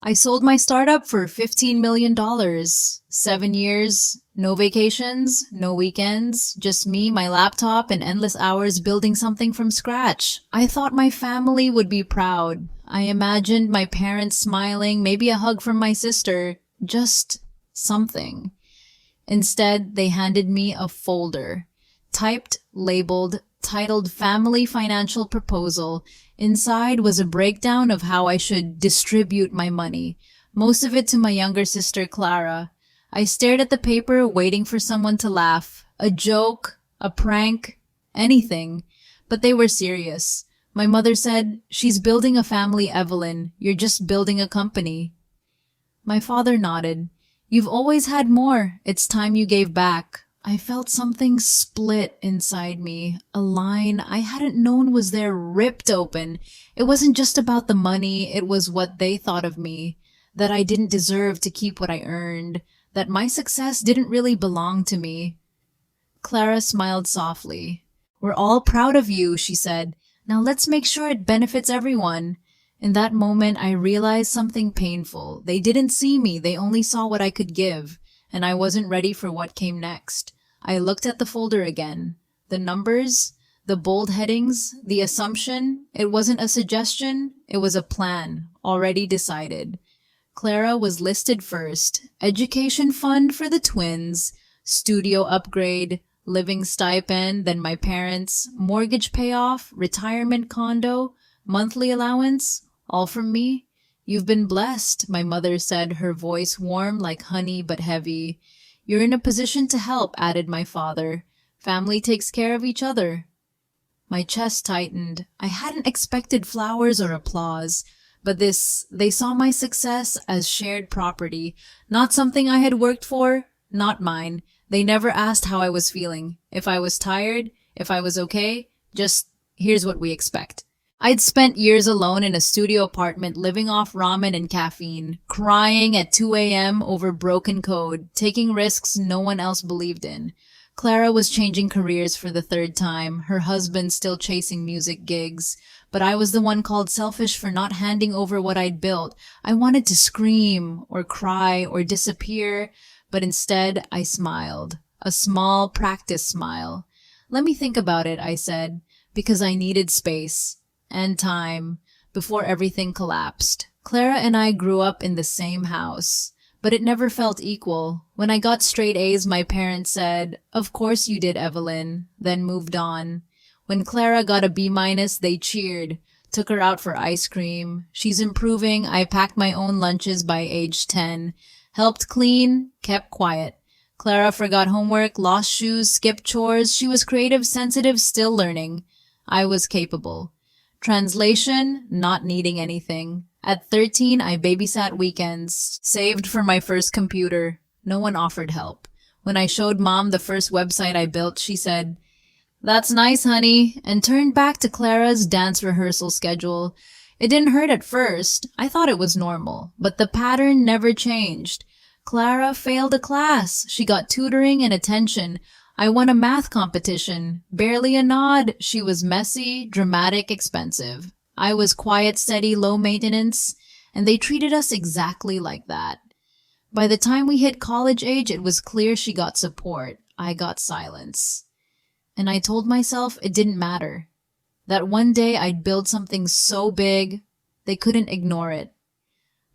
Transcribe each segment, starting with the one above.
I sold my startup for $15 million. 7 years, no vacations, no weekends, just me, my laptop, and endless hours building something from scratch. I thought my family would be proud. I imagined my parents smiling, maybe a hug from my sister, just something. Instead, they handed me a folder, typed, labeled, titled Family Financial Proposal. Inside was a breakdown of how I should distribute my money, most of it to my younger sister Clara. I stared at the paper, waiting for someone to laugh. A joke, a prank, anything. But they were serious. My mother said, "She's building a family, Evelyn. You're just building a company." My father nodded. "You've always had more. It's time you gave back." I felt something split inside me. A line I hadn't known was there ripped open. It wasn't just about the money, it was what they thought of me. That I didn't deserve to keep what I earned. That my success didn't really belong to me. Clara smiled softly. "We're all proud of you," she said. "Now let's make sure it benefits everyone." In that moment, I realized something painful. They didn't see me, they only saw what I could give. And I wasn't ready for what came next. I looked at the folder again. The numbers, the bold headings, the assumption. It wasn't a suggestion, it was a plan, already decided. Clara was listed first. Education fund for the twins, studio upgrade, living stipend, then my parents, mortgage payoff, retirement condo, monthly allowance, all from me. "You've been blessed," my mother said, her voice warm like honey but heavy. "You're in a position to help," added my father. "Family takes care of each other." My chest tightened. I hadn't expected flowers or applause, but they saw my success as shared property, not something I had worked for, not mine. They never asked how I was feeling, if I was tired, if I was okay, just, "Here's what we expect." I'd spent years alone in a studio apartment living off ramen and caffeine, crying at 2 a.m. over broken code, taking risks no one else believed in. Clara was changing careers for the third time, her husband still chasing music gigs. But I was the one called selfish for not handing over what I'd built. I wanted to scream, or cry, or disappear, but instead I smiled. A small practice smile. "Let me think about it," I said, because I needed space. And time, before everything collapsed. Clara and I grew up in the same house, but it never felt equal. When I got straight A's, my parents said, "Of course you did, Evelyn," then moved on. When Clara got a B-, they cheered, took her out for ice cream. She's improving. I packed my own lunches by age 10, helped clean, kept quiet. Clara forgot homework, lost shoes, skipped chores. She was creative, sensitive, still learning. I was capable. Translation, not needing anything. At 13, I babysat weekends, saved for my first computer. No one offered help. When I showed Mom the first website I built, she said, "That's nice, honey," and turned back to Clara's dance rehearsal schedule. It didn't hurt at first. I thought it was normal, but the pattern never changed. Clara failed a class. She got tutoring and attention. I won a math competition. Barely a nod. She was messy, dramatic, expensive. I was quiet, steady, low maintenance, and they treated us exactly like that. By the time we hit college age, it was clear she got support. I got silence. And I told myself it didn't matter. That one day I'd build something so big, they couldn't ignore it.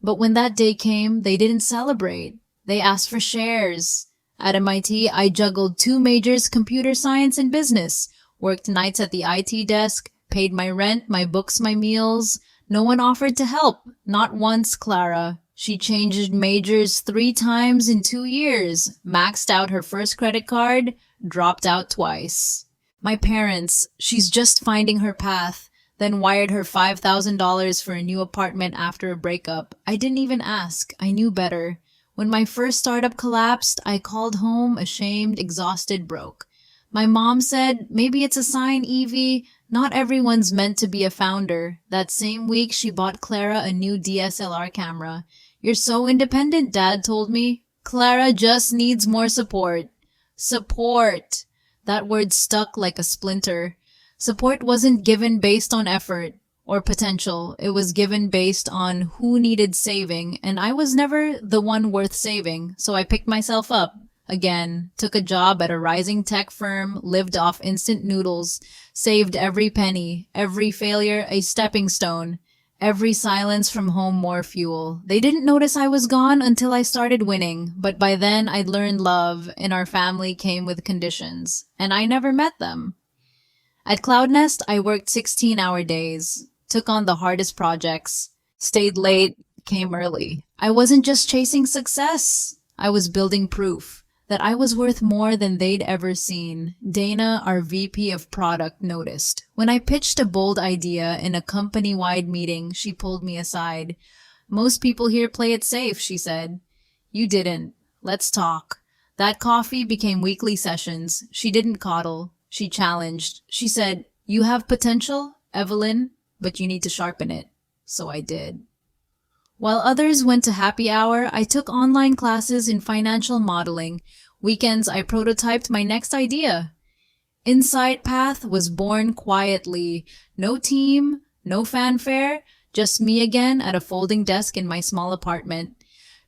But when that day came, they didn't celebrate. They asked for shares. At MIT, I juggled 2 majors, computer science and business, worked nights at the IT desk, paid my rent, my books, my meals. No one offered to help. Not once, Clara. She changed majors 3 times in 2 years, maxed out her first credit card, dropped out twice. My parents, "She's just finding her path," then wired her $5,000 for a new apartment after a breakup. I didn't even ask. I knew better. When my first startup collapsed, I called home, ashamed, exhausted, broke. My mom said, "Maybe it's a sign, Evie. Not everyone's meant to be a founder." That same week, she bought Clara a new DSLR camera. "You're so independent," Dad told me. "Clara just needs more support." Support. That word stuck like a splinter. Support wasn't given based on effort. or potential. It was given based on who needed saving, and I was never the one worth saving, so I picked myself up. Again, took a job at a rising tech firm, lived off instant noodles, saved every penny, every failure a stepping stone, every silence from home more fuel. They didn't notice I was gone until I started winning, but by then I'd learned love, and our family came with conditions, and I never met them. At Cloudnest, I worked 16-hour days, took on the hardest projects, stayed late, came early. I wasn't just chasing success. I was building proof that I was worth more than they'd ever seen. Dana, our VP of product, noticed. When I pitched a bold idea in a company-wide meeting, she pulled me aside. "Most people here play it safe," she said. "You didn't. Let's talk." That coffee became weekly sessions. She didn't coddle. She challenged. She said, "You have potential, Evelyn, but you need to sharpen it." So I did. While others went to happy hour, I took online classes in financial modeling. Weekends, I prototyped my next idea. Insight Path was born quietly. No team, no fanfare, just me again at a folding desk in my small apartment.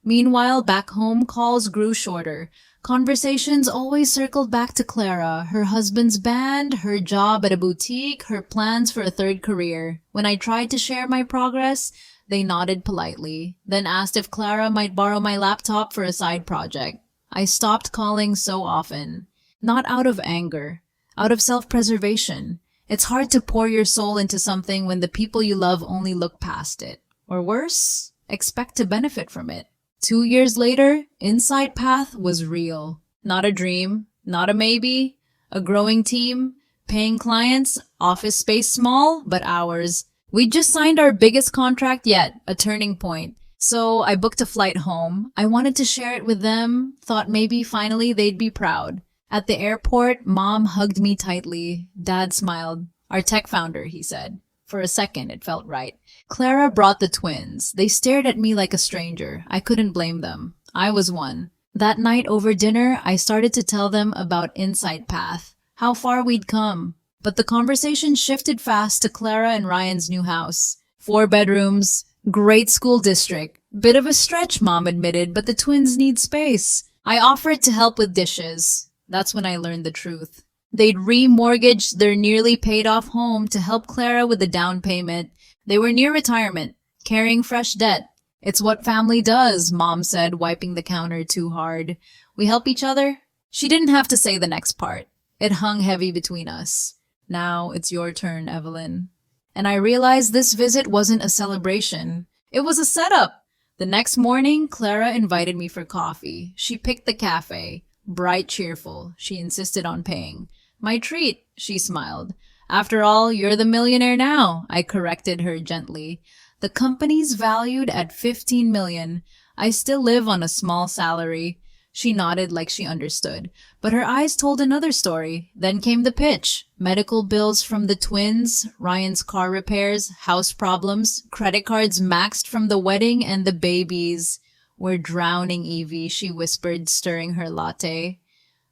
Meanwhile, back home, calls grew shorter. Conversations always circled back to Clara, her husband's band, her job at a boutique, her plans for a third career. When I tried to share my progress, they nodded politely, then asked if Clara might borrow my laptop for a side project. I stopped calling so often. Not out of anger, out of self-preservation. It's hard to pour your soul into something when the people you love only look past it. Or worse, expect to benefit from it. 2 years later, Insight Path was real. Not a dream, not a maybe. A growing team, paying clients, office space small, but ours. We just signed our biggest contract yet, a turning point. So I booked a flight home. I wanted to share it with them, thought maybe finally they'd be proud. At the airport, Mom hugged me tightly. Dad smiled. "Our tech founder," he said. For a second, it felt right. Clara brought the twins. They stared at me like a stranger. I couldn't blame them. I was one. That night over dinner, I started to tell them about Insight Path, how far we'd come. But the conversation shifted fast to Clara and Ryan's new house. 4 bedrooms, great school district. Bit of a stretch, Mom admitted, but the twins need space. I offered to help with dishes. That's when I learned the truth. They'd remortgaged their nearly paid-off home to help Clara with the down payment. They were near retirement, carrying fresh debt. "It's what family does," Mom said, wiping the counter too hard. "We help each other." She didn't have to say the next part. It hung heavy between us. "Now it's your turn, Evelyn." And I realized this visit wasn't a celebration. It was a setup. The next morning, Clara invited me for coffee. She picked the cafe. Bright, cheerful. She insisted on paying. "My treat," she smiled. "After all, you're the millionaire now," I corrected her gently. "The company's valued at $15 million. I still live on a small salary." She nodded like she understood, but her eyes told another story. Then came the pitch. Medical bills from the twins, Ryan's car repairs, house problems, credit cards maxed from the wedding, and the babies. "We're drowning, Evie," she whispered, stirring her latte.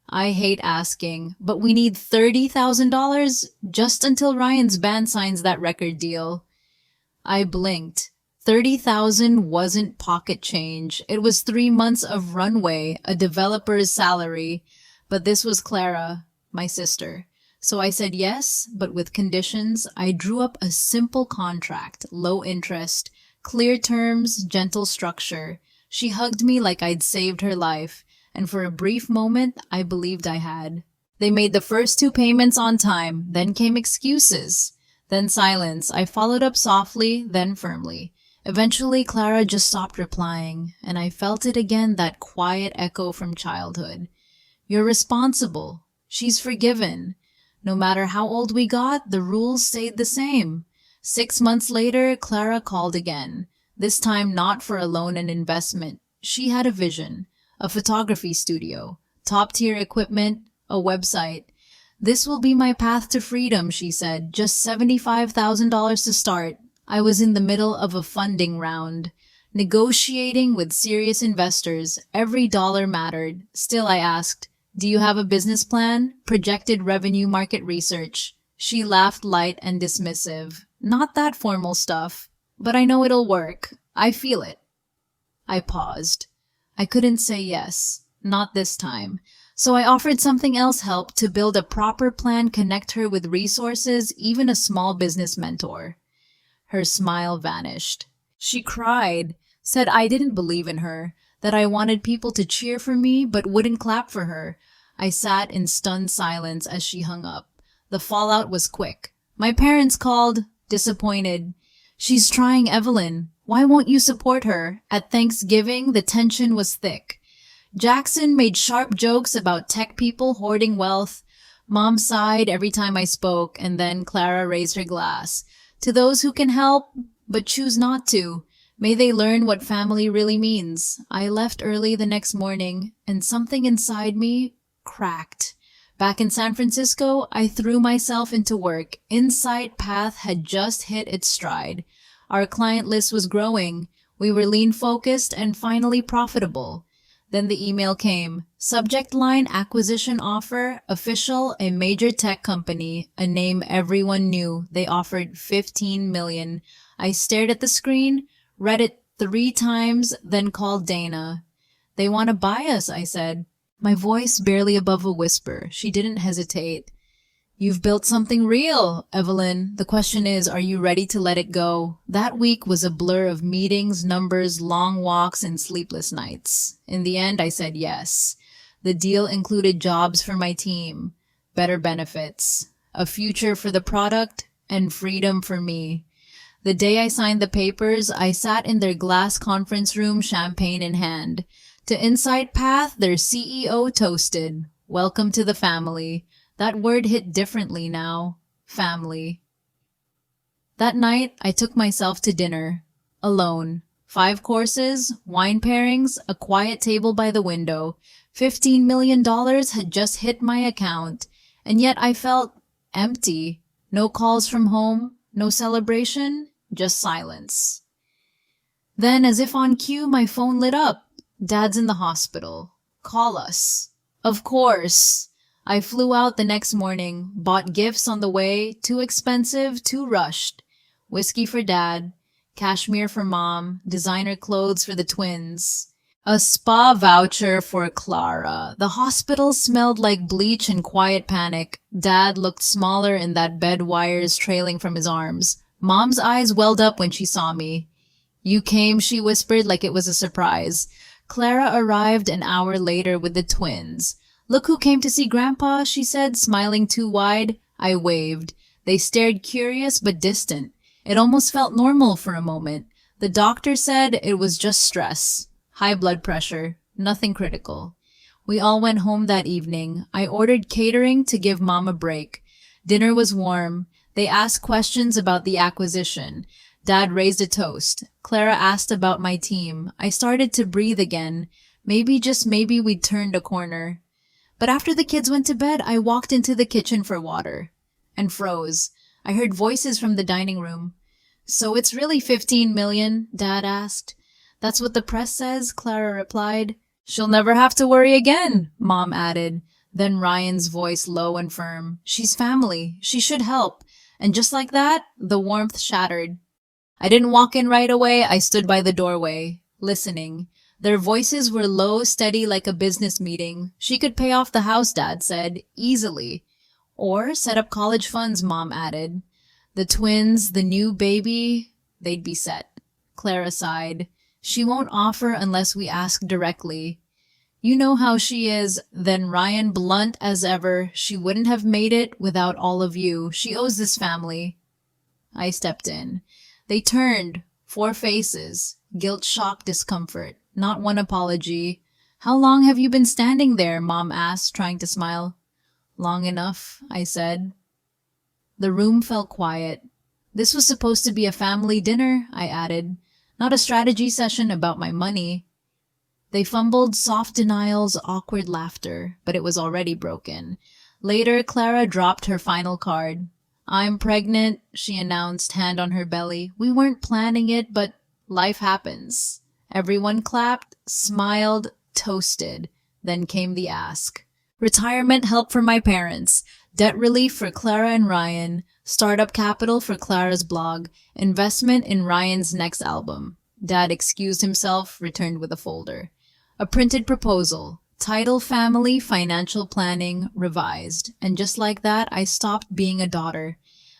"I hate asking, but we need $30,000 just until Ryan's band signs that record deal." I blinked. 30,000 wasn't pocket change. It was 3 months of runway, a developer's salary. But this was Clara, my sister. So I said yes, but with conditions. I drew up a simple contract, low interest, clear terms, gentle structure. She hugged me like I'd saved her life, and for a brief moment, I believed I had. They made the first 2 payments on time, then came excuses, then silence. I followed up softly, then firmly. Eventually, Clara just stopped replying, and I felt it again, that quiet echo from childhood. "You're responsible. She's forgiven." No matter how old we got, the rules stayed the same. 6 months later, Clara called again. This time not for a loan and investment. She had a vision. A photography studio, top-tier equipment, a website. "This will be my path to freedom," she said. "Just $75,000 to start." I was in the middle of a funding round, negotiating with serious investors. Every dollar mattered. Still, I asked, "Do you have a business plan? Projected revenue, market research?" She laughed light and dismissive. Not that formal stuff, but I know it'll work. I feel it. I paused. I couldn't say yes. Not this time. So I offered something else help to build a proper plan, connect her with resources, even a small business mentor. Her smile vanished. She cried, said I didn't believe in her, that I wanted people to cheer for me but wouldn't clap for her. I sat in stunned silence as she hung up. The fallout was quick. My parents called, disappointed. She's trying, Evelyn. Why won't you support her? At Thanksgiving, the tension was thick. Jackson made sharp jokes about tech people hoarding wealth. Mom sighed every time I spoke, and then Clara raised her glass. To those who can help, but choose not to, may they learn what family really means. I left early the next morning, and something inside me cracked. Back in San Francisco, I threw myself into work. Insight Path had just hit its stride. Our client list was growing. We were lean-focused and finally profitable. Then the email came. Subject line, acquisition offer, official, a major tech company, a name everyone knew. They offered 15 million. I stared at the screen, read it 3 times, then called Dana. They want to buy us, I said. My voice barely above a whisper. She didn't hesitate. You've built something real, Evelyn. The question is, are you ready to let it go? That week was a blur of meetings, numbers, long walks, and sleepless nights. In the end, I said yes. The deal included jobs for my team, better benefits, a future for the product, and freedom for me. The day I signed the papers, I sat in their glass conference room, champagne in hand. To Insight Path, their CEO toasted, "Welcome to the family." That word hit differently now. Family. That night, I took myself to dinner. Alone. 5 courses, wine pairings, a quiet table by the window. $15 million had just hit my account. And yet I felt empty. No calls from home, no celebration, just silence. Then, as if on cue, my phone lit up. Dad's in the hospital. Call us. Of course. I flew out the next morning, bought gifts on the way, too expensive, too rushed. Whiskey for Dad, cashmere for Mom, designer clothes for the twins. A spa voucher for Clara. The hospital smelled like bleach and quiet panic. Dad looked smaller in that bed, wires trailing from his arms. Mom's eyes welled up when she saw me. You came, she whispered like it was a surprise. Clara arrived an hour later with the twins. Look who came to see Grandpa, she said, smiling too wide. I waved. They stared curious but distant. It almost felt normal for a moment. The doctor said it was just stress. High blood pressure. Nothing critical. We all went home that evening. I ordered catering to give Mom a break. Dinner was warm. They asked questions about the acquisition. Dad raised a toast. Clara asked about my team. I started to breathe again. Maybe, just maybe, we'd turned a corner. But after the kids went to bed, I walked into the kitchen for water and froze. I heard voices from the dining room. So it's really 15 million, Dad asked. That's what the press says, Clara replied. She'll never have to worry again, Mom added. Then Ryan's voice low and firm. She's family. She should help. And just like that, the warmth shattered. I didn't walk in right away. I stood by the doorway, listening. Their voices were low, steady, like a business meeting. She could pay off the house, Dad said, easily. Or set up college funds, Mom added. The twins, the new baby, they'd be set. Clara sighed. She won't offer unless we ask directly. You know how she is. Then Ryan, blunt as ever, she wouldn't have made it without all of you. She owes this family. I stepped in. They turned. 4 faces. Guilt, shock, discomfort. Not one apology. How long have you been standing there? Mom asked, trying to smile. Long enough, I said. The room fell quiet. This was supposed to be a family dinner, I added. Not a strategy session about my money. They fumbled, soft denials, awkward laughter, but it was already broken. Later, Clara dropped her final card. I'm pregnant, she announced, hand on her belly. We weren't planning it, but life happens. Everyone clapped, smiled, toasted. Then came the ask. Retirement help for my parents, debt relief for Clara and Ryan, Startup capital for Clara's blog. Investment in Ryan's next album. Dad excused himself, returned with a folder. A printed proposal. Title Family Financial Planning Revised. And just like that, I stopped being a daughter.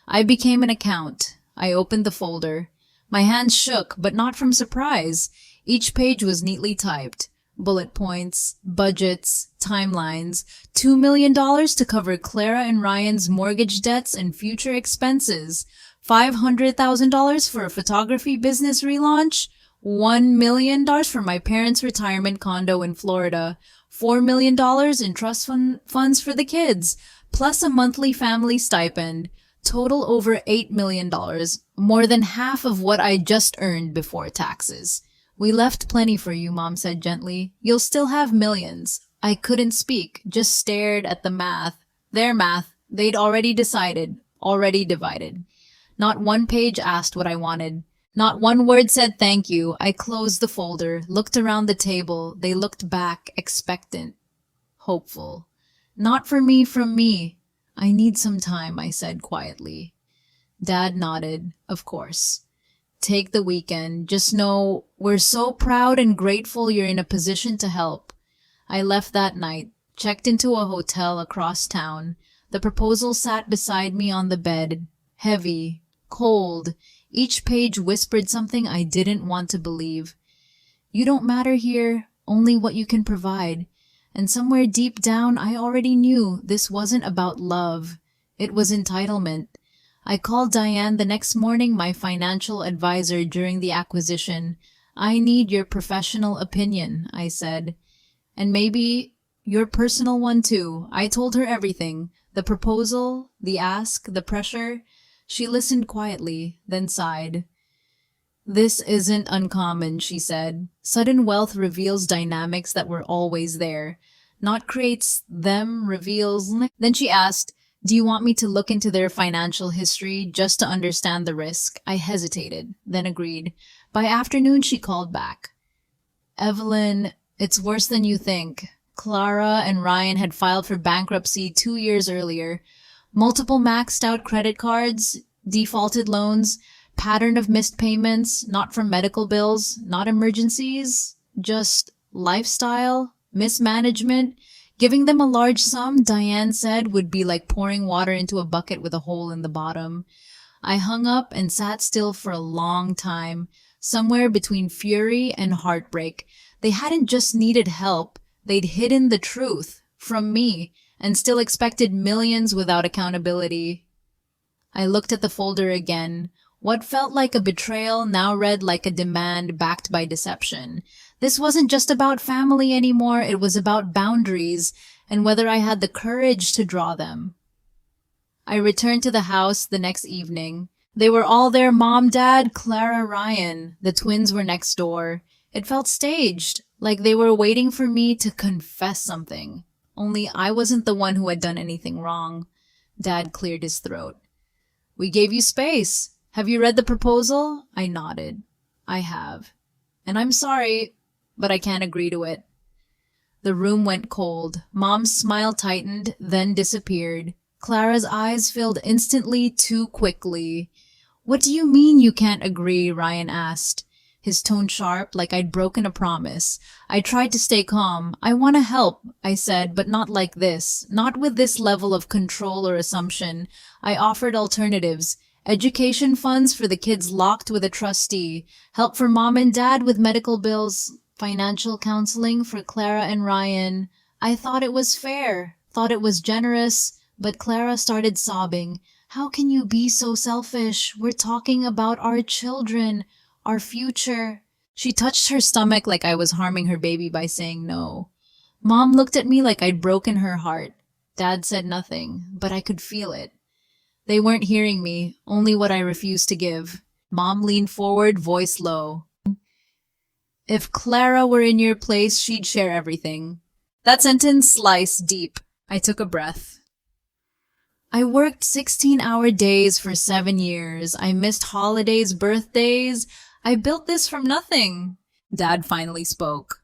I became an account. I opened the folder. My hands shook, but not from surprise. Each page was neatly typed. Bullet points, budgets, timelines, $2 million to cover Clara and Ryan's mortgage debts and future expenses, $500,000 for a photography business relaunch, $1 million for my parents' retirement condo in Florida, $4 million in trust funds for the kids, plus a monthly family stipend, total over $8 million, more than half of what I just earned before taxes. We left plenty for you, Mom said gently. You'll still have millions. I couldn't speak, just stared at the math. Their math. They'd already decided, already divided. Not one page asked what I wanted. Not one word said thank you. I closed the folder, looked around the table. They looked back, expectant, hopeful. Not for me, from me. I need some time, I said quietly. Dad nodded, of course. Take the weekend. Just know we're so proud and grateful you're in a position to help. I left that night, checked into a hotel across town. The proposal sat beside me on the bed, heavy, cold. Each page whispered something I didn't want to believe. You don't matter here, only what you can provide. And somewhere deep down, I already knew this wasn't about love. It was entitlement. I called Diane the next morning, my financial advisor during the acquisition. I need your professional opinion, I said. And maybe your personal one too. I told her everything. The proposal, the ask, the pressure. She listened quietly, then sighed. This isn't uncommon, she said. Sudden wealth reveals dynamics that were always there. Not creates them, reveals. Then she asked, do you want me to look into their financial history just to understand the risk? I hesitated, then agreed. By afternoon, she called back. Evelyn, it's worse than you think. Clara and Ryan had filed for bankruptcy 2 years earlier. Multiple maxed out credit cards, defaulted loans, pattern of missed payments, not from medical bills, not emergencies, just lifestyle, mismanagement. Giving them a large sum, Diane said, would be like pouring water into a bucket with a hole in the bottom. I hung up and sat still for a long time, somewhere between fury and heartbreak. They hadn't just needed help, they'd hidden the truth from me and still expected millions without accountability. I looked at the folder again. What felt like a betrayal now read like a demand backed by deception. This wasn't just about family anymore, it was about boundaries and whether I had the courage to draw them. I returned to the house the next evening. They were all there, Mom, Dad, Clara, Ryan. The twins were next door. It felt staged, like they were waiting for me to confess something. Only I wasn't the one who had done anything wrong. Dad cleared his throat. We gave you space. Have you read the proposal? I nodded. I have. And I'm sorry, but I can't agree to it. The room went cold. Mom's smile tightened, then disappeared. Clara's eyes filled instantly, too quickly. What do you mean you can't agree? Ryan asked, his tone sharp, like I'd broken a promise. I tried to stay calm. I want to help, I said, but not like this. Not with this level of control or assumption. I offered alternatives. Education funds for the kids locked with a trustee. Help for Mom and Dad with medical bills. Financial counseling for Clara and Ryan. I thought it was fair. Thought it was generous. But Clara started sobbing. How can you be so selfish? We're talking about our children. Our future. She touched her stomach like I was harming her baby by saying no. Mom looked at me like I'd broken her heart. Dad said nothing, but I could feel it. They weren't hearing me, only what I refused to give. Mom leaned forward, voice low. If Clara were in your place, she'd share everything. That sentence sliced deep. I took a breath. I worked 16-hour days for 7 years. I missed holidays, birthdays. I built this from nothing. Dad finally spoke.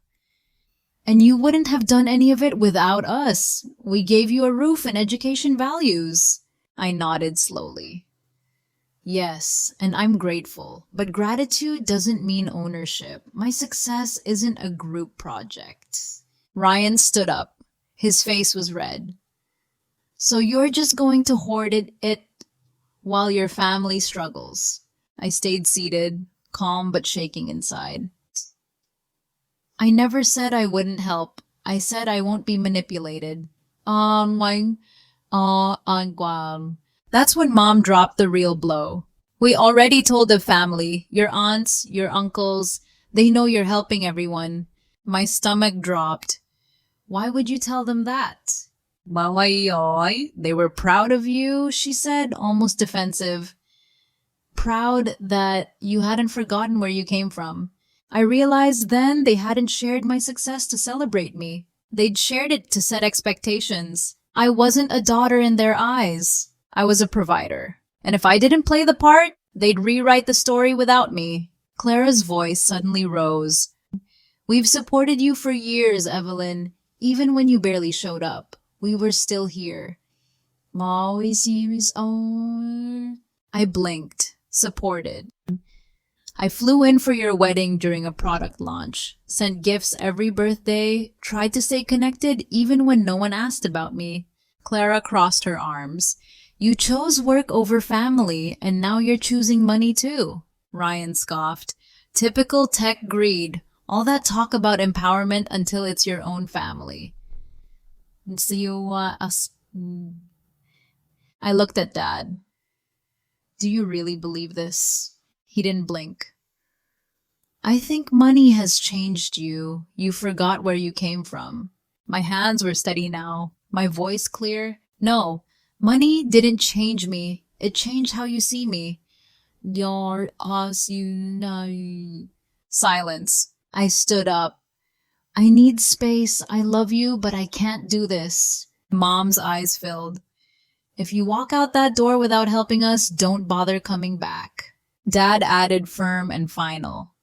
And you wouldn't have done any of it without us. We gave you a roof and education values. I nodded slowly. Yes, and I'm grateful. But gratitude doesn't mean ownership. My success isn't a group project. Ryan stood up. His face was red. So you're just going to hoard it while your family struggles. I stayed seated, calm but shaking inside. I never said I wouldn't help. I said I won't be manipulated. My, That's when mom dropped the real blow. We already told the family, your aunts, your uncles, they know you're helping everyone. My stomach dropped. Why would you tell them that? They were proud of you, she said, almost defensive. Proud that you hadn't forgotten where you came from. I realized then they hadn't shared my success to celebrate me. They'd shared it to set expectations. I wasn't a daughter in their eyes. I was a provider. And if I didn't play the part, they'd rewrite the story without me. Clara's voice suddenly rose. We've supported you for years, Evelyn. Even when you barely showed up, we were still here. I blinked, supported. I flew in for your wedding during a product launch, sent gifts every birthday, tried to stay connected even when no one asked about me. Clara crossed her arms. You chose work over family, and now you're choosing money too. Ryan scoffed. Typical tech greed. All that talk about empowerment until it's your own family. I looked at Dad. Do you really believe this? He didn't blink. I think money has changed you. You forgot where you came from. My hands were steady now, my voice clear. No, money didn't change me. It changed how you see me. Silence. I stood up. I need space. I love you, but I can't do this. Mom's eyes filled. If you walk out that door without helping us, don't bother coming back. Dad added firm and final.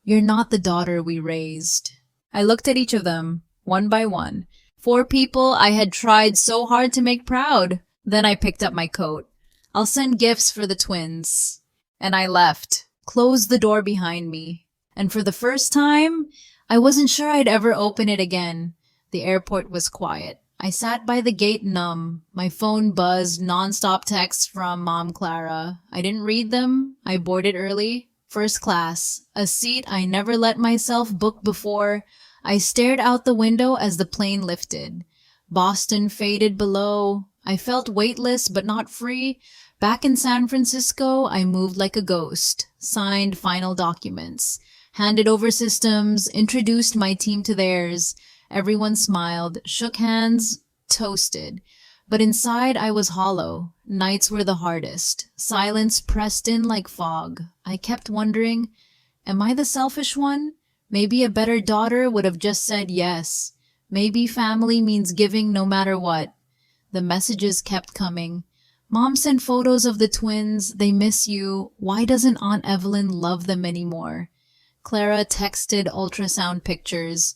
You're not the daughter we raised. I looked at each of them, one by one. 4 people I had tried so hard to make proud. Then I picked up my coat. I'll send gifts for the twins. And I left, closed the door behind me. And for the first time, I wasn't sure I'd ever open it again. The airport was quiet. I sat by the gate numb. My phone buzzed, non-stop texts from Mom Clara. I didn't read them. I boarded early. First class. A seat I never let myself book before. I stared out the window as the plane lifted. Boston faded below. I felt weightless but not free. Back in San Francisco, I moved like a ghost. Signed final documents. Handed over systems. Introduced my team to theirs. Everyone smiled, shook hands, toasted. But inside I was hollow. Nights were the hardest. Silence pressed in like fog. I kept wondering, am I the selfish one? Maybe a better daughter would have just said yes. Maybe family means giving no matter what. The messages kept coming. Mom sent photos of the twins. They miss you. Why doesn't Aunt Evelyn love them anymore? Clara texted ultrasound pictures.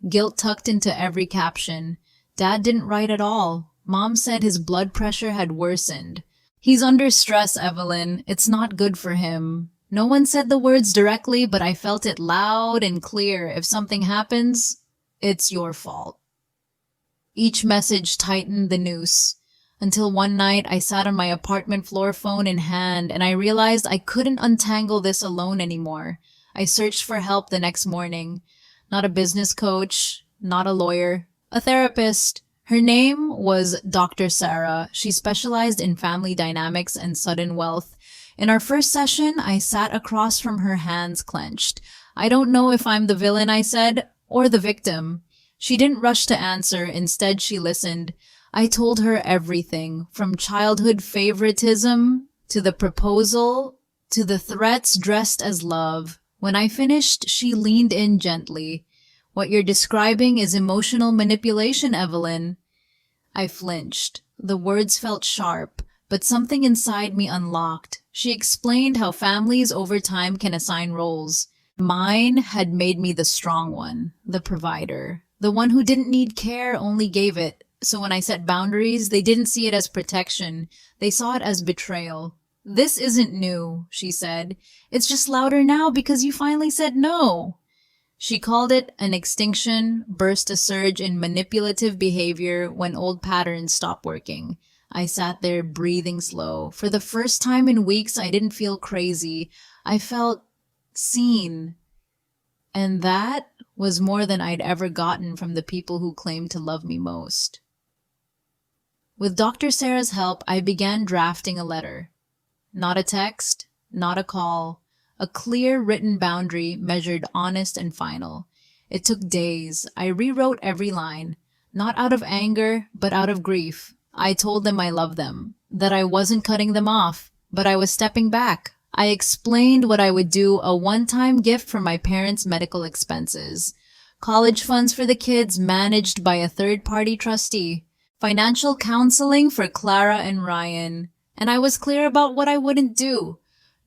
Guilt tucked into every caption. Dad didn't write at all. Mom said his blood pressure had worsened. He's under stress, Evelyn. It's not good for him. No one said the words directly, but I felt it loud and clear. If something happens, it's your fault. Each message tightened the noose. Until one night, I sat on my apartment floor, phone in hand, and I realized I couldn't untangle this alone anymore. I searched for help the next morning. Not a business coach, not a lawyer, a therapist. Her name was Dr. Sarah. She specialized in family dynamics and sudden wealth. In our first session, I sat across from her, hands clenched. I don't know if I'm the villain, I said, or the victim. She didn't rush to answer. Instead, she listened. I told her everything, from childhood favoritism to the proposal to the threats dressed as love. When I finished, she leaned in gently. What you're describing is emotional manipulation, Evelyn. I flinched. The words felt sharp, but something inside me unlocked. She explained how families over time can assign roles. Mine had made me the strong one, the provider, the one who didn't need care, only gave it. So when I set boundaries, they didn't see it as protection. They saw it as betrayal. "This isn't new," she said. "It's just louder now because you finally said no." She called it an extinction, burst a surge in manipulative behavior when old patterns stop working. I sat there breathing slow. For the first time in weeks, I didn't feel crazy. I felt seen. And that was more than I'd ever gotten from the people who claimed to love me most. With Dr. Sarah's help, I began drafting a letter. Not a text, not a call, a clear written boundary measured honest and final. It took days. I rewrote every line, not out of anger, but out of grief. I told them I loved them, that I wasn't cutting them off, but I was stepping back. I explained what I would do, a one-time gift for my parents' medical expenses, college funds for the kids managed by a third-party trustee, financial counseling for Clara and Ryan, and I was clear about what I wouldn't do.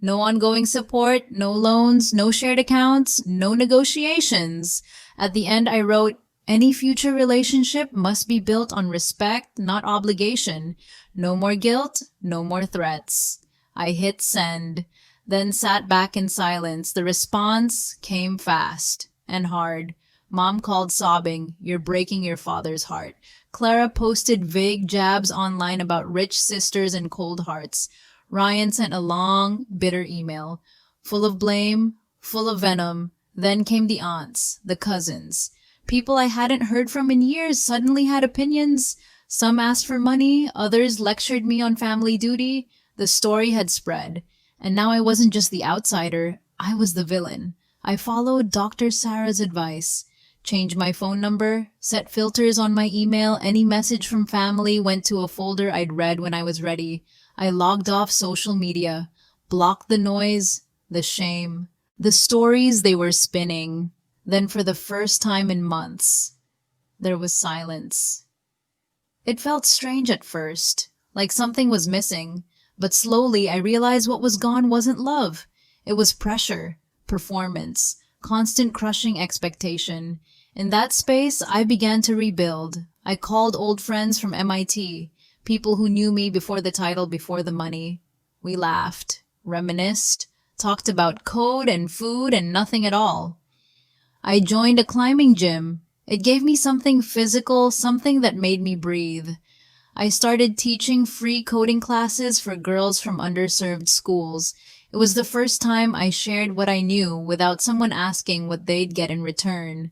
No ongoing support, no loans, no shared accounts, no negotiations. At the end, I wrote, "Any future relationship must be built on respect, not obligation. No more guilt, no more threats." I hit send, then sat back in silence. The response came fast and hard. Mom called sobbing, "You're breaking your father's heart." Clara posted vague jabs online about rich sisters and cold hearts. Ryan sent a long, bitter email, full of blame, full of venom. Then came the aunts, the cousins. People I hadn't heard from in years suddenly had opinions. Some asked for money, others lectured me on family duty. The story had spread, and now I wasn't just the outsider, I was the villain. I followed Dr. Sarah's advice. Changed my phone number, set filters on my email. Any message from family went to a folder I'd read when I was ready. I logged off social media, blocked the noise, the shame, the stories they were spinning. Then for the first time in months, there was silence. It felt strange at first, like something was missing, but slowly I realized what was gone wasn't love. It was pressure, performance, constant crushing expectation. In that space, I began to rebuild. I called old friends from MIT, people who knew me before the title, before the money. We laughed, reminisced, talked about code and food and nothing at all. I joined a climbing gym. It gave me something physical, something that made me breathe. I started teaching free coding classes for girls from underserved schools. It was the first time I shared what I knew without someone asking what they'd get in return.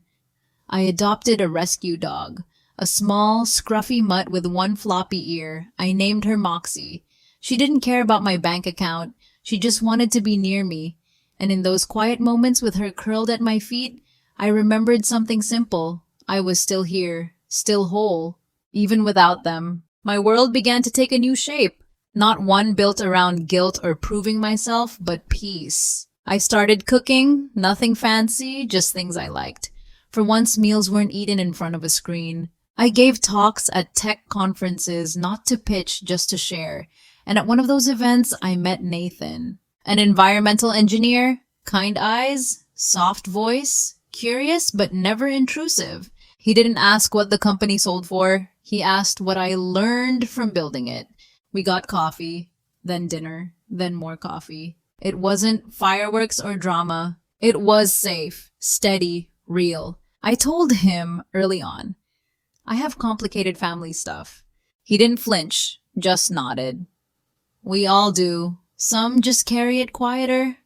I adopted a rescue dog, a small, scruffy mutt with one floppy ear. I named her Moxie. She didn't care about my bank account. She just wanted to be near me. And in those quiet moments with her curled at my feet, I remembered something simple. I was still here, still whole, even without them. My world began to take a new shape. Not one built around guilt or proving myself, but peace. I started cooking, nothing fancy, just things I liked. For once, meals weren't eaten in front of a screen. I gave talks at tech conferences, not to pitch, just to share. And at one of those events, I met Nathan, an environmental engineer, kind eyes, soft voice, curious but never intrusive. He didn't ask what the company sold for. He asked what I learned from building it. We got coffee, then dinner, then more coffee. It wasn't fireworks or drama. It was safe, steady, real. I told him early on, I have complicated family stuff. He didn't flinch, just nodded. We all do. Some just carry it quieter.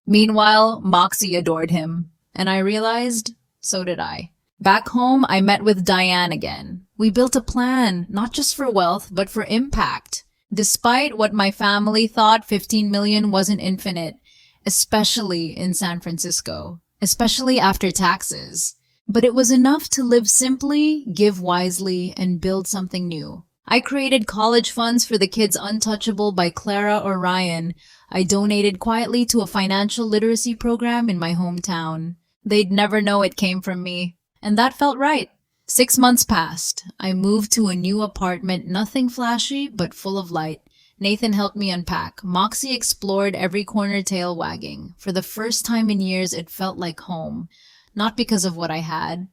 Meanwhile, Moxie adored him, and I realized so did I. Back home, I met with Diane again. We built a plan, not just for wealth, but for impact. Despite what my family thought, 15 million wasn't infinite, especially in San Francisco, especially after taxes. But it was enough to live simply, give wisely, and build something new. I created college funds for the kids untouchable by Clara or Ryan. I donated quietly to a financial literacy program in my hometown. They'd never know it came from me. And that felt right. 6 months passed. I moved to a new apartment, nothing flashy, but full of light. Nathan helped me unpack. Moxie explored every corner, tail wagging. For the first time in years, it felt like home. Not because of what I had,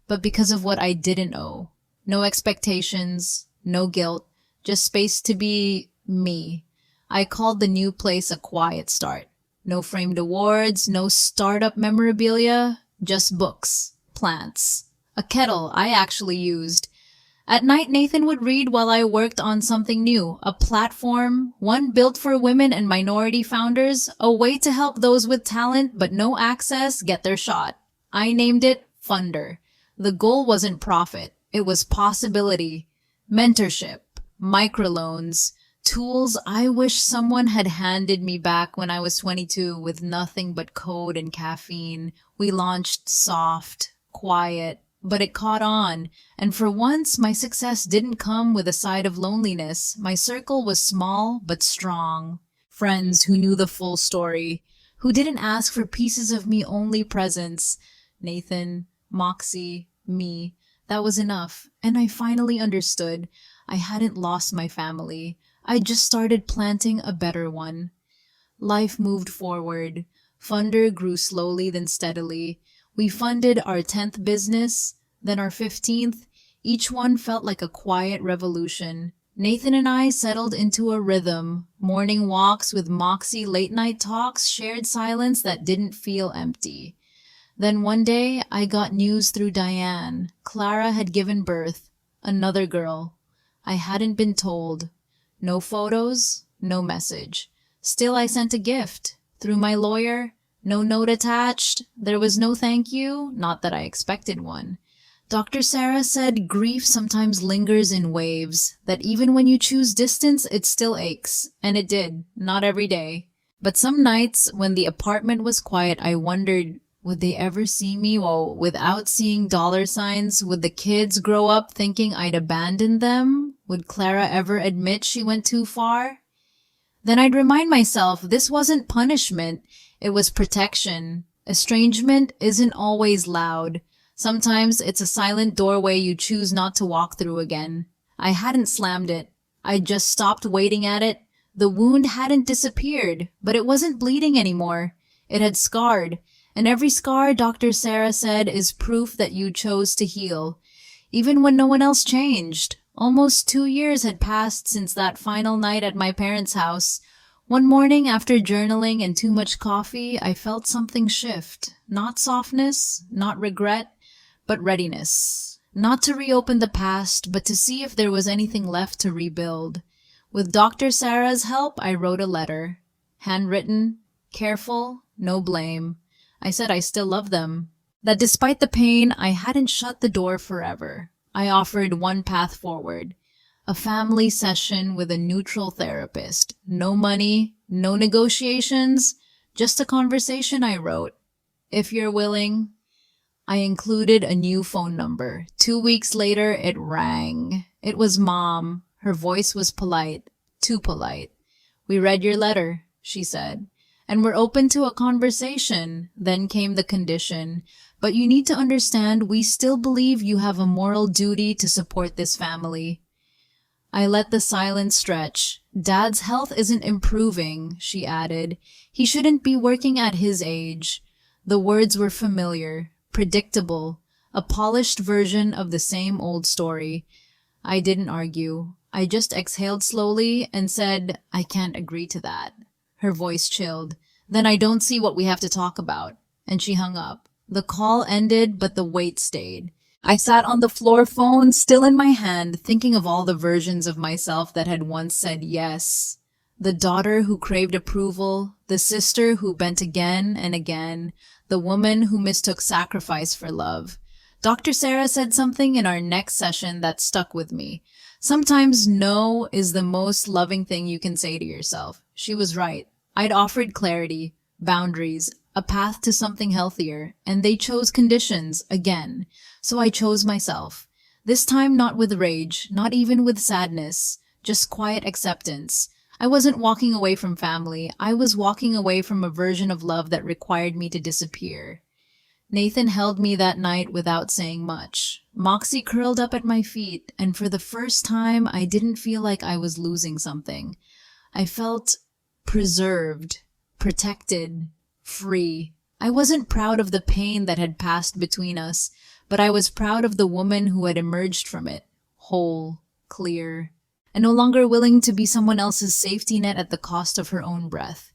but because of what I didn't owe. No expectations, no guilt, just space to be me. I called the new place a quiet start. No framed awards, no startup memorabilia, just books, plants, a kettle I actually used. At night, Nathan would read while I worked on something new, a platform, one built for women and minority founders, a way to help those with talent but no access get their shot. I named it Funder. The goal wasn't profit, it was possibility, mentorship, microloans, tools I wish someone had handed me back when I was 22 with nothing but code and caffeine. We launched soft, quiet, but it caught on, and for once my success didn't come with a side of loneliness. My circle was small but strong. Friends who knew the full story, who didn't ask for pieces of me, only presence. Nathan, Moxie, me. That was enough, and I finally understood. I hadn't lost my family. I just started planting a better one. Life moved forward. Funder grew slowly then steadily. We funded our 10th business, then our 15th. Each one felt like a quiet revolution. Nathan and I settled into a rhythm. Morning walks with Moxie, late night talks, shared silence that didn't feel empty. Then one day, I got news through Diane. Clara had given birth. Another girl. I hadn't been told. No photos, no message. Still, I sent a gift. Through my lawyer. No note attached. There was no thank you, not that I expected one. Dr. Sarah said grief sometimes lingers in waves, that even when you choose distance, it still aches. And it did, not every day. But some nights, when the apartment was quiet, I wondered, would they ever see me without seeing dollar signs? Would the kids grow up thinking I'd abandoned them? Would Clara ever admit she went too far? Then I'd remind myself this wasn't punishment. It was protection. Estrangement isn't always loud. Sometimes it's a silent doorway you choose not to walk through again. I hadn't slammed it. I just stopped waiting at it. The wound hadn't disappeared, but it wasn't bleeding anymore. It had scarred. And every scar, Dr. Sarah said, is proof that you chose to heal. Even when no one else changed. Almost 2 years had passed since that final night at my parents' house. One morning, after journaling and too much coffee, I felt something shift. Not softness, not regret, but readiness. Not to reopen the past, but to see if there was anything left to rebuild. With Dr. Sarah's help, I wrote a letter. Handwritten, careful, no blame. I said I still love them. That despite the pain, I hadn't shut the door forever. I offered one path forward. A family session with a neutral therapist. No money, no negotiations, just a conversation, I wrote. If you're willing. I included a new phone number. 2 weeks later, it rang. It was Mom. Her voice was polite. Too polite. We read your letter, she said, and we're open to a conversation. Then came the condition. But you need to understand we still believe you have a moral duty to support this family. I let the silence stretch. Dad's health isn't improving, she added. He shouldn't be working at his age. The words were familiar, predictable, a polished version of the same old story. I didn't argue. I just exhaled slowly and said, I can't agree to that. Her voice chilled. Then I don't see what we have to talk about. And she hung up. The call ended, but the wait stayed. I sat on the floor, phone still in my hand, thinking of all the versions of myself that had once said yes. The daughter who craved approval, the sister who bent again and again, the woman who mistook sacrifice for love. Dr. Sarah said something in our next session that stuck with me. Sometimes no is the most loving thing you can say to yourself. She was right. I'd offered clarity, boundaries, a path to something healthier, and they chose conditions again. So I chose myself. This time not with rage, not even with sadness, just quiet acceptance. I wasn't walking away from family. I was walking away from a version of love that required me to disappear. Nathan held me that night without saying much. Moxie curled up at my feet, and for the first time, I didn't feel like I was losing something. I felt preserved, protected, free. I wasn't proud of the pain that had passed between us, but I was proud of the woman who had emerged from it, whole, clear. and no longer willing to be someone else's safety net at the cost of her own breath.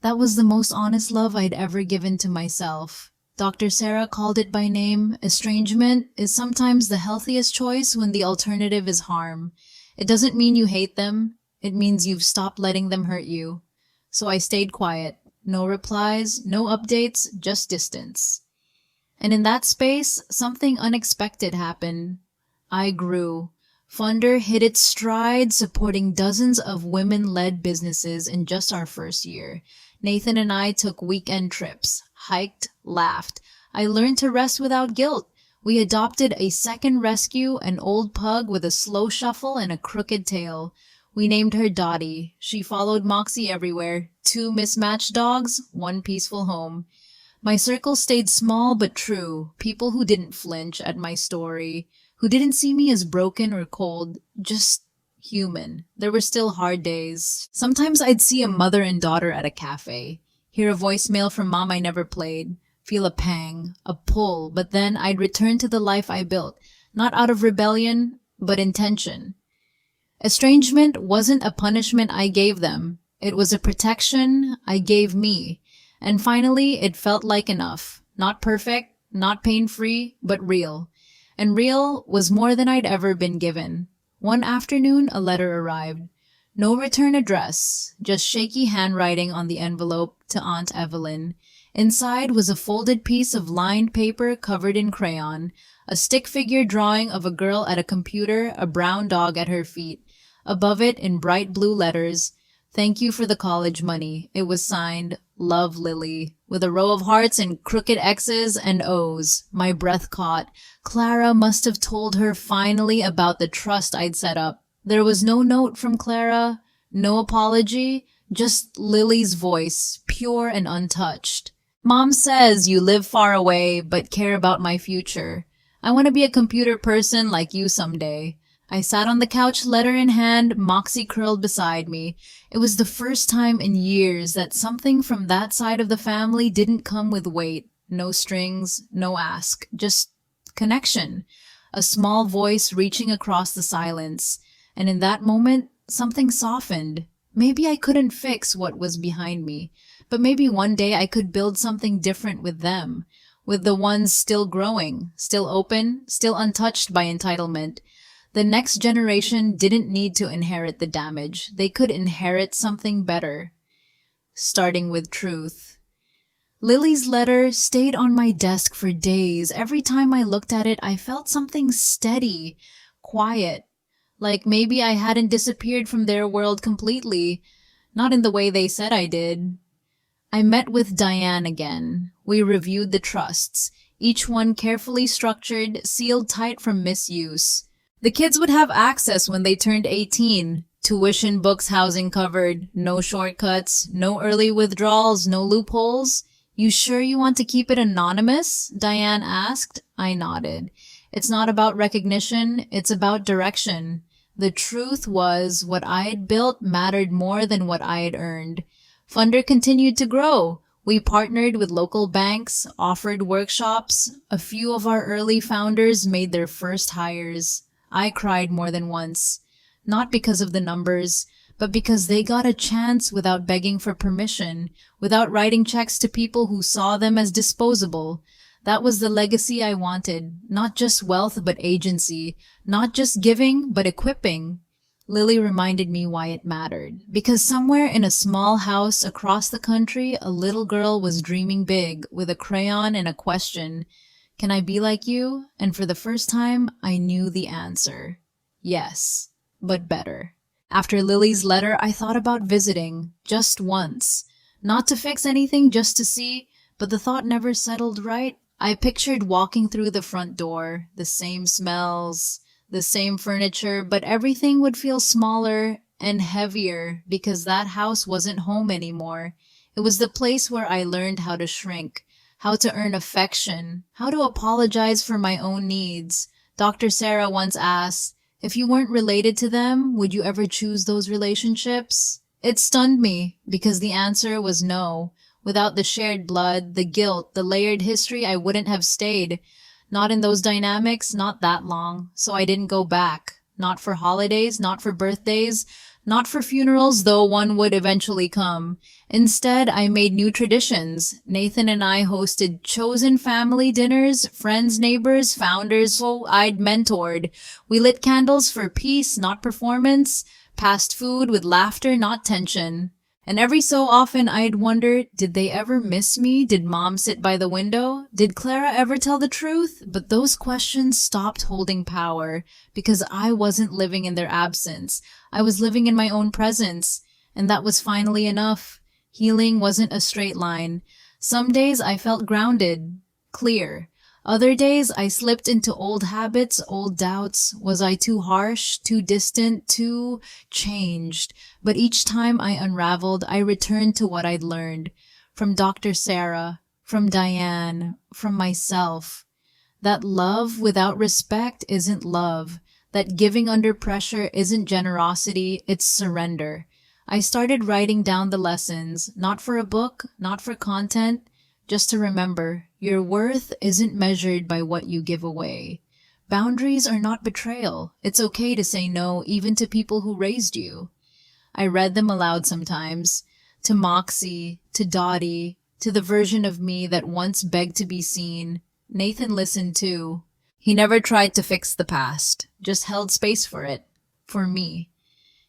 That was the most honest love I'd ever given to myself. Dr. Sarah called it by name. Estrangement is sometimes the healthiest choice when the alternative is harm. It doesn't mean you hate them. It means you've stopped letting them hurt you. So I stayed quiet. No replies, no updates, just distance. And in that space, something unexpected happened. I grew. Funder hit its stride, supporting dozens of women-led businesses in just our first year. Nathan and I took weekend trips, hiked, laughed. I learned to rest without guilt. We adopted a second rescue, an old pug with a slow shuffle and a crooked tail. We named her Dottie. She followed Moxie everywhere. 2 mismatched dogs, 1 peaceful home. My circle stayed small but true. People who didn't flinch at my story, who didn't see me as broken or cold, just human. There were still hard days. Sometimes I'd see a mother and daughter at a cafe, hear a voicemail from mom I never played, feel a pang, a pull, but then I'd return to the life I built, not out of rebellion, but intention. Estrangement wasn't a punishment I gave them. It was a protection I gave me. And finally, it felt like enough. Not perfect, not pain-free, but real. And real was more than I'd ever been given. One afternoon, a letter arrived. No return address, just shaky handwriting on the envelope to Aunt Evelyn. Inside was a folded piece of lined paper covered in crayon, a stick figure drawing of a girl at a computer, a brown dog at her feet. Above it, in bright blue letters, "Thank you for the college money." It was signed, "Love, Lily," with a row of hearts and crooked X's and O's. My breath caught. Clara must have told her finally about the trust I'd set up. There was no note from Clara, no apology, just Lily's voice, pure and untouched. "Mom says you live far away, but care about my future. I want to be a computer person like you someday." I sat on the couch, letter in hand, Moxie curled beside me. It was the first time in years that something from that side of the family didn't come with weight. No strings, no ask, just connection. A small voice reaching across the silence. And in that moment, something softened. Maybe I couldn't fix what was behind me, but maybe one day I could build something different with them, with the ones still growing, still open, still untouched by entitlement. The next generation didn't need to inherit the damage. They could inherit something better. Starting with truth. Lily's letter stayed on my desk for days. Every time I looked at it, I felt something steady, quiet. Like maybe I hadn't disappeared from their world completely. Not in the way they said I did. I met with Diane again. We reviewed the trusts, each one carefully structured, sealed tight from misuse. The kids would have access when they turned 18. Tuition, books, housing covered. No shortcuts, no early withdrawals, no loopholes. "You sure you want to keep it anonymous?" Diane asked. I nodded. It's not about recognition, it's about direction. The truth was, what I had built mattered more than what I had earned. Funder continued to grow. We partnered with local banks, offered workshops. A few of our early founders made their first hires. I cried more than once, not because of the numbers, but because they got a chance without begging for permission, without writing checks to people who saw them as disposable. That was the legacy I wanted, not just wealth but agency, not just giving but equipping. Lily reminded me why it mattered. Because somewhere in a small house across the country, a little girl was dreaming big, with a crayon and a question. "Can I be like you?" And for the first time, I knew the answer. Yes, but better. After Lily's letter, I thought about visiting, just once. Not to fix anything, just to see, but the thought never settled right. I pictured walking through the front door, the same smells, the same furniture, but everything would feel smaller and heavier because that house wasn't home anymore. It was the place where I learned how to shrink, how to earn affection, how to apologize for my own needs. Dr. Sarah once asked, if you weren't related to them, would you ever choose those relationships? It stunned me because the answer was no. Without the shared blood, the guilt, the layered history, I wouldn't have stayed. Not in those dynamics, not that long, so I didn't go back. Not for holidays, not for birthdays, not for funerals, though one would eventually come. Instead, I made new traditions. Nathan and I hosted chosen family dinners, friends, neighbors, founders who I'd mentored. We lit candles for peace, not performance, passed food with laughter, not tension. And every so often I'd wonder, did they ever miss me? Did mom sit by the window? Did Clara ever tell the truth? But those questions stopped holding power because I wasn't living in their absence. I was living in my own presence. And that was finally enough. Healing wasn't a straight line. Some days I felt grounded, clear. Other days I slipped into old habits, old doubts. Was I too harsh, too distant, too changed? But each time I unraveled, I returned to what I'd learned. From Dr. Sarah, from Diane, from myself. That love without respect isn't love. That giving under pressure isn't generosity, it's surrender. I started writing down the lessons, not for a book, not for content, just to remember, your worth isn't measured by what you give away. Boundaries are not betrayal. It's okay to say no, even to people who raised you. I read them aloud sometimes, to Moxie, to Dottie, to the version of me that once begged to be seen. Nathan listened too. He never tried to fix the past, just held space for it, for me.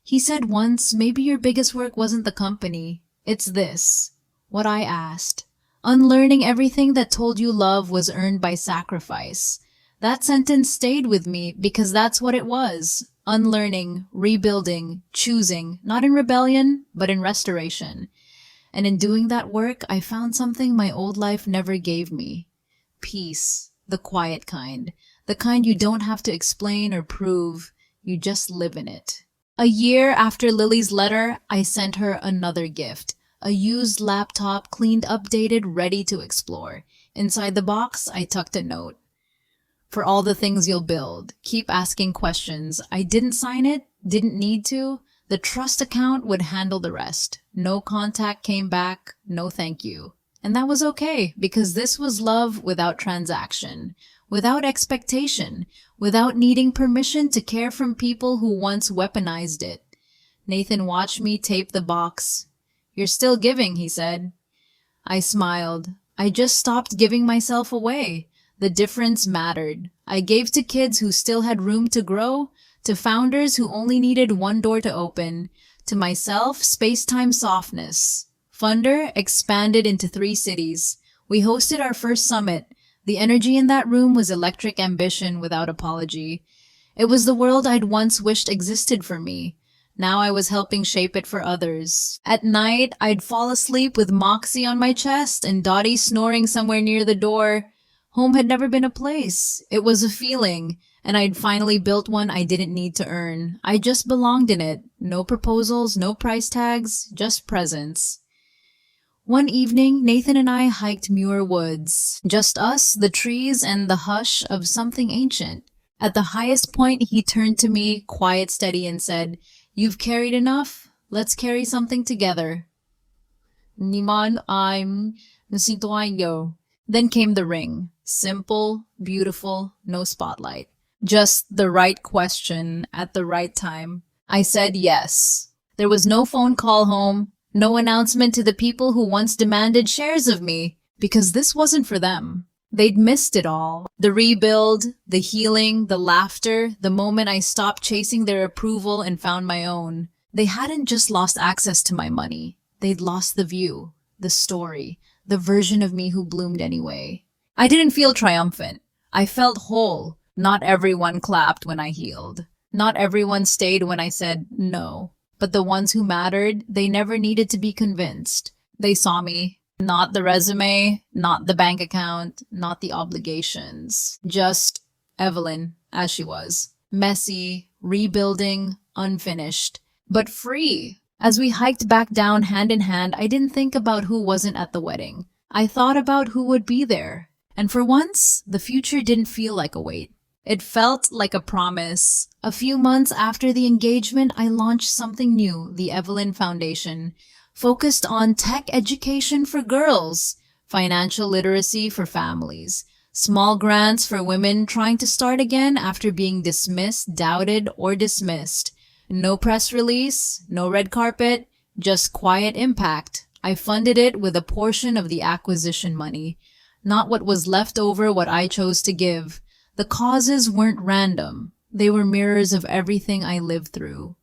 He said once, maybe your biggest work wasn't the company. It's this, what I asked. Unlearning everything that told you love was earned by sacrifice. That sentence stayed with me because that's what it was. Unlearning, rebuilding, choosing, not in rebellion, but in restoration. And in doing that work, I found something my old life never gave me. Peace, the quiet kind. The kind you don't have to explain or prove. You just live in it. A year after Lily's letter, I sent her another gift. A used laptop, cleaned, updated, ready to explore. Inside the box, I tucked a note. For all the things you'll build, keep asking questions. I didn't sign it, didn't need to. The trust account would handle the rest. No contact came back, no thank you. And that was okay, because this was love without transaction, without expectation, without needing permission to care from people who once weaponized it. Nathan watched me tape the box. You're still giving, he said. I smiled. I just stopped giving myself away. The difference mattered. I gave to kids who still had room to grow, to founders who only needed one door to open, to myself, space-time softness. Funder expanded into 3 cities. We hosted our first summit. The energy in that room was electric ambition without apology. It was the world I'd once wished existed for me. Now I was helping shape it for others. At night, I'd fall asleep with Moxie on my chest and Dottie snoring somewhere near the door. Home had never been a place. It was a feeling, and I'd finally built one I didn't need to earn. I just belonged in it. No proposals, no price tags, just presence. One evening, Nathan and I hiked Muir Woods. Just us, the trees, and the hush of something ancient. At the highest point, he turned to me, quiet, steady, and said, "You've carried enough. Let's carry something together." Niman, I'm nasituayo. Then came the ring. Simple, beautiful, no spotlight. Just the right question at the right time. I said yes. There was no phone call home, no announcement to the people who once demanded shares of me, because this wasn't for them. They'd missed it all. The rebuild, the healing, the laughter, the moment I stopped chasing their approval and found my own. They hadn't just lost access to my money. They'd lost the view, the story, the version of me who bloomed anyway. I didn't feel triumphant. I felt whole. Not everyone clapped when I healed. Not everyone stayed when I said no. But the ones who mattered, they never needed to be convinced. They saw me. Not the resume, not the bank account, not the obligations. Just Evelyn, as she was. Messy, rebuilding, unfinished, but free. As we hiked back down hand in hand, I didn't think about who wasn't at the wedding. I thought about who would be there. And for once, the future didn't feel like a wait. It felt like a promise. A few months after the engagement, I launched something new, the Evelyn Foundation, focused on tech education for girls, financial literacy for families, Small grants for women trying to start again after being dismissed, doubted, or dismissed. No press release, no red carpet, just quiet impact. I funded it with a portion of the acquisition money, not what was left over what I chose to give. The causes weren't random. They were mirrors of everything I lived through.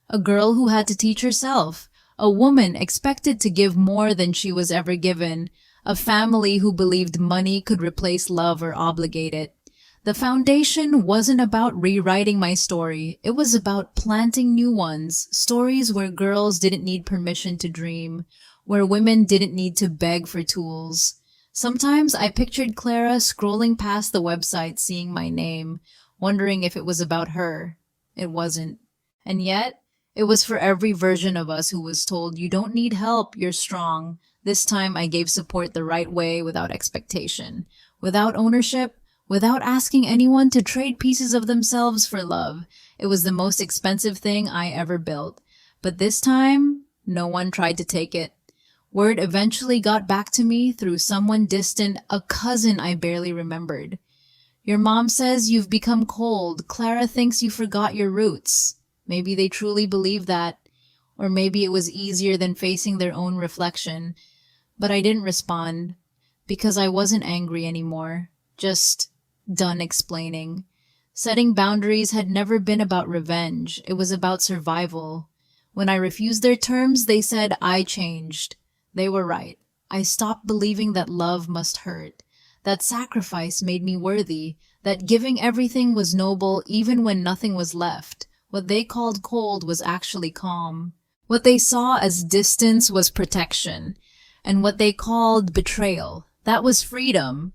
A girl who had to teach herself, a woman expected to give more than she was ever given, a family who believed money could replace love or obligate it. The foundation wasn't about rewriting my story. It was about planting new ones, stories where girls didn't need permission to dream, where women didn't need to beg for tools. Sometimes I pictured Clara scrolling past the website, seeing my name, wondering if it was about her. It wasn't. And yet, it was for every version of us who was told, you don't need help, you're strong. This time I gave support the right way, without expectation, without ownership, without asking anyone to trade pieces of themselves for love. It was the most expensive thing I ever built. But this time, no one tried to take it. Word eventually got back to me through someone distant, a cousin I barely remembered. Your mom says you've become cold. Clara thinks you forgot your roots. Maybe they truly believe that. Or maybe it was easier than facing their own reflection. But I didn't respond, because I wasn't angry anymore, just done explaining. Setting boundaries had never been about revenge. It was about survival. When I refused their terms, they said I changed. They were right. I stopped believing that love must hurt, that sacrifice made me worthy, that giving everything was noble even when nothing was left. What they called cold was actually calm. What they saw as distance was protection. And what they called betrayal, that was freedom.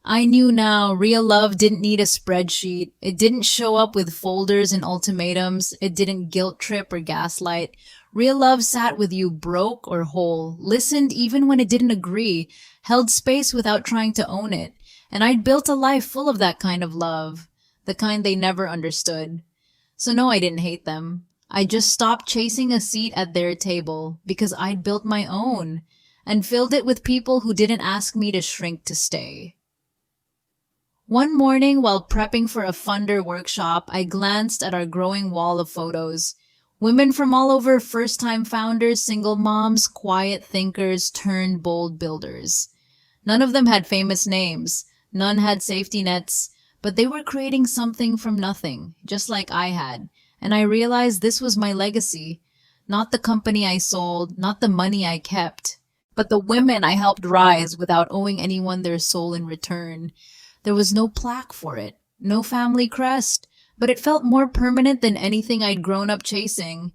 I knew now real love didn't need a spreadsheet. It didn't show up with folders and ultimatums. It didn't guilt trip or gaslight. Real love sat with you broke or whole, listened even when it didn't agree, held space without trying to own it. And I'd built a life full of that kind of love, the kind they never understood. So no, I didn't hate them. I just stopped chasing a seat at their table because I'd built my own and filled it with people who didn't ask me to shrink to stay. One morning, while prepping for a funder workshop, I glanced at our growing wall of photos. Women from all over, first-time founders, single moms, quiet thinkers, turned bold builders. None of them had famous names. None had safety nets. But they were creating something from nothing, just like I had. And I realized this was my legacy. Not the company I sold, not the money I kept, but the women I helped rise without owing anyone their soul in return. There was no plaque for it, no family crest, but it felt more permanent than anything I'd grown up chasing.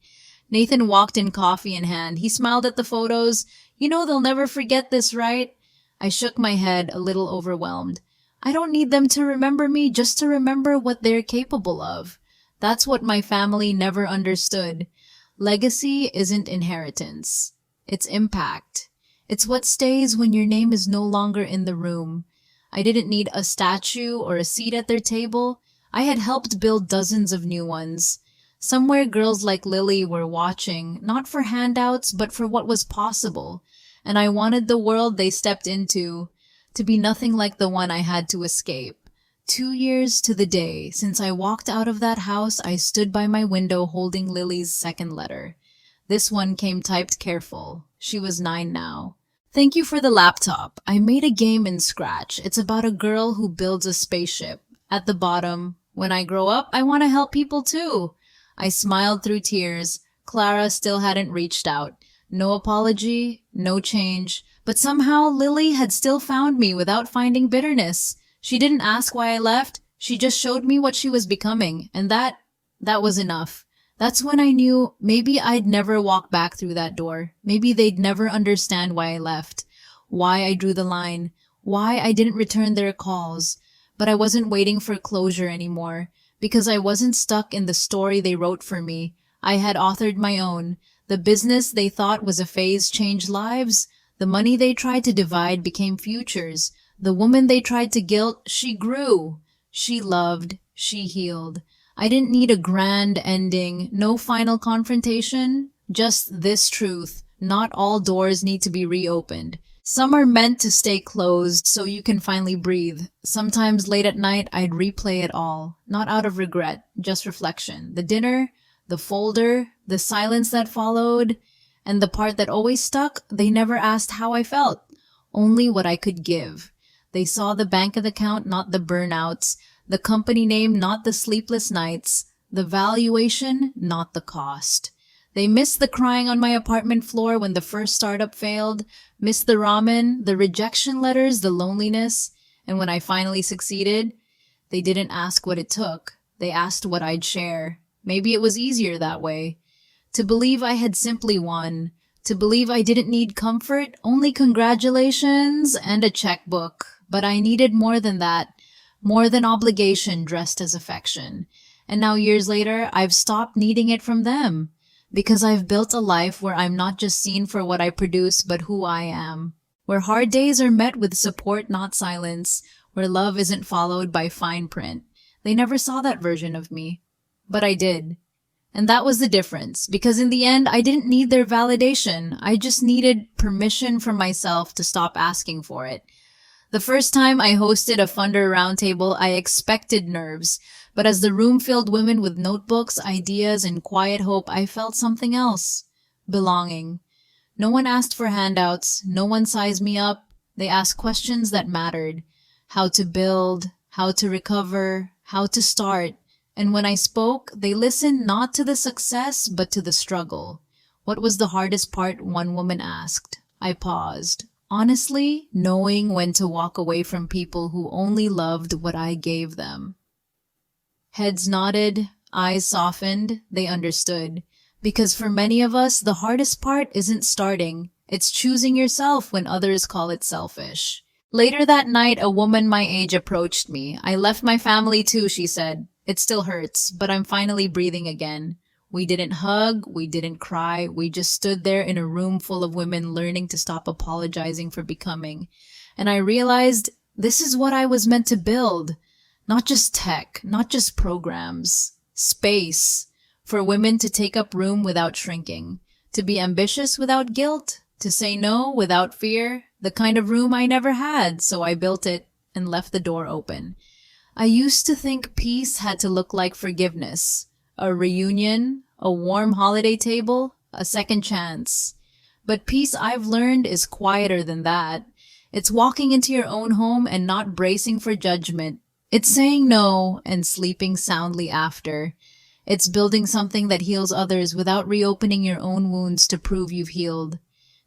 Nathan walked in, coffee in hand. He smiled at the photos. You know they'll never forget this, right? I shook my head, a little overwhelmed. I don't need them to remember me, just to remember what they're capable of. That's what my family never understood. Legacy isn't inheritance. It's impact. It's what stays when your name is no longer in the room. I didn't need a statue or a seat at their table. I had helped build dozens of new ones. Somewhere girls like Lily were watching, not for handouts, but for what was possible. And I wanted the world they stepped into to be nothing like the one I had to escape. 2 years to the day since I walked out of that house, I stood by my window holding Lily's second letter. This one came typed careful. She was 9 now. Thank you for the laptop. I made a game in Scratch. It's about a girl who builds a spaceship. At the bottom, when I grow up, I want to help people too. I smiled through tears. Clara still hadn't reached out. No apology, no change. But somehow Lily had still found me without finding bitterness. She didn't ask why I left. She just showed me what she was becoming. And that was enough. That's when I knew maybe I'd never walk back through that door. Maybe they'd never understand why I left, why I drew the line, why I didn't return their calls. But I wasn't waiting for closure anymore, because I wasn't stuck in the story they wrote for me. I had authored my own. The business they thought was a phase changed lives. The money they tried to divide became futures. The woman they tried to guilt, she grew. She loved. She healed. I didn't need a grand ending, no final confrontation, just this truth. Not all doors need to be reopened. Some are meant to stay closed so you can finally breathe. Sometimes late at night, I'd replay it all, not out of regret, just reflection. The dinner, the folder, the silence that followed, and the part that always stuck, they never asked how I felt, only what I could give. They saw the bank account, not the burnouts, the company name, not the sleepless nights, the valuation, not the cost. They missed the crying on my apartment floor when the first startup failed, missed the ramen, the rejection letters, the loneliness, and when I finally succeeded, they didn't ask what it took. They asked what I'd share. Maybe it was easier that way. To believe I had simply won. To believe I didn't need comfort, only congratulations and a checkbook. But I needed more than that. More than obligation dressed as affection. And now years later, I've stopped needing it from them. Because I've built a life where I'm not just seen for what I produce, but who I am. Where hard days are met with support, not silence. Where love isn't followed by fine print. They never saw that version of me. But I did. And that was the difference. Because in the end, I didn't need their validation. I just needed permission from myself to stop asking for it. The first time I hosted a funder roundtable, I expected nerves. But as the room filled women with notebooks, ideas, and quiet hope, I felt something else. Belonging. No one asked for handouts. No one sized me up. They asked questions that mattered. How to build, how to recover, how to start. And when I spoke, they listened not to the success, but to the struggle. What was the hardest part? One woman asked. I paused. Honestly, knowing when to walk away from people who only loved what I gave them. Heads nodded, eyes softened, they understood. Because for many of us, the hardest part isn't starting. It's choosing yourself when others call it selfish. Later that night, a woman my age approached me. I left my family too, she said. It still hurts, but I'm finally breathing again. We didn't hug, we didn't cry, we just stood there in a room full of women learning to stop apologizing for becoming. And I realized this is what I was meant to build. Not just tech, not just programs. Space. For women to take up room without shrinking. To be ambitious without guilt. To say no without fear. The kind of room I never had, so I built it and left the door open. I used to think peace had to look like forgiveness. A reunion, a warm holiday table, a second chance. But peace I've learned is quieter than that. It's walking into your own home and not bracing for judgment. It's saying no and sleeping soundly after. It's building something that heals others without reopening your own wounds to prove you've healed.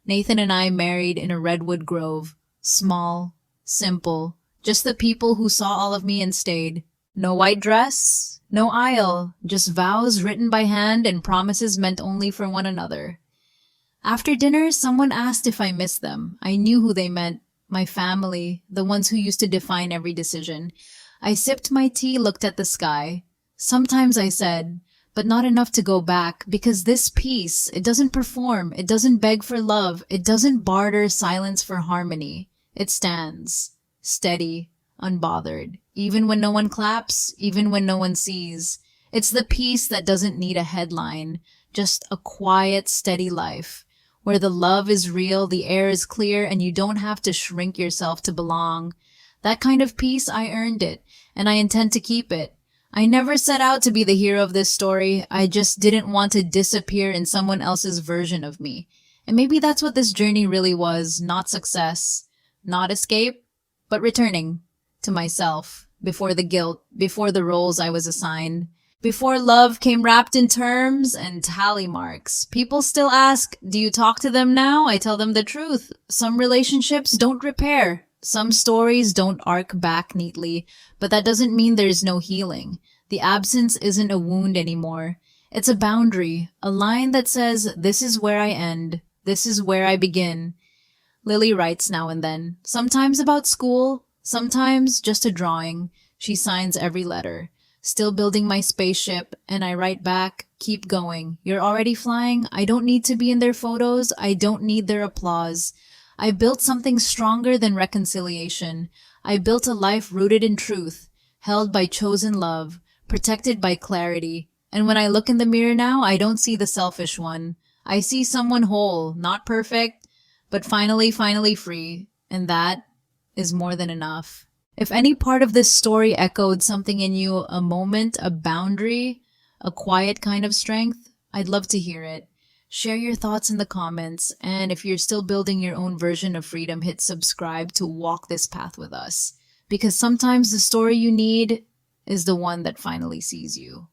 Nathan and I married in a redwood grove. Small, simple, just the people who saw all of me and stayed. No white dress, no aisle, just vows written by hand and promises meant only for one another. After dinner, someone asked if I missed them. I knew who they meant. My family, the ones who used to define every decision. I sipped my tea, looked at the sky. Sometimes I said, but not enough to go back, because this peace, it doesn't perform, it doesn't beg for love, it doesn't barter silence for harmony. It stands, steady, unbothered, even when no one claps, even when no one sees. It's the peace that doesn't need a headline, just a quiet, steady life, where the love is real, the air is clear, and you don't have to shrink yourself to belong. That kind of peace, I earned it, and I intend to keep it. I never set out to be the hero of this story. I just didn't want to disappear in someone else's version of me. And maybe that's what this journey really was, not success, not escape, but returning to myself, before the guilt, before the roles I was assigned, before love came wrapped in terms and tally marks. People still ask, do you talk to them now? I tell them the truth. Some relationships don't repair. Some stories don't arc back neatly, but that doesn't mean there's no healing. The absence isn't a wound anymore. It's a boundary, a line that says, this is where I end, this is where I begin. Lily writes now and then, sometimes about school, sometimes just a drawing. She signs every letter. Still building my spaceship, and I write back, keep going. You're already flying. I don't need to be in their photos. I don't need their applause. I built something stronger than reconciliation. I built a life rooted in truth, held by chosen love, protected by clarity. And when I look in the mirror now, I don't see the selfish one. I see someone whole, not perfect, but finally free, and that is more than enough. If any part of this story echoed something in you, a moment, a boundary, a quiet kind of strength, I'd love to hear it. Share your thoughts in the comments, and if you're still building your own version of freedom, hit subscribe to walk this path with us. Because sometimes the story you need is the one that finally sees you.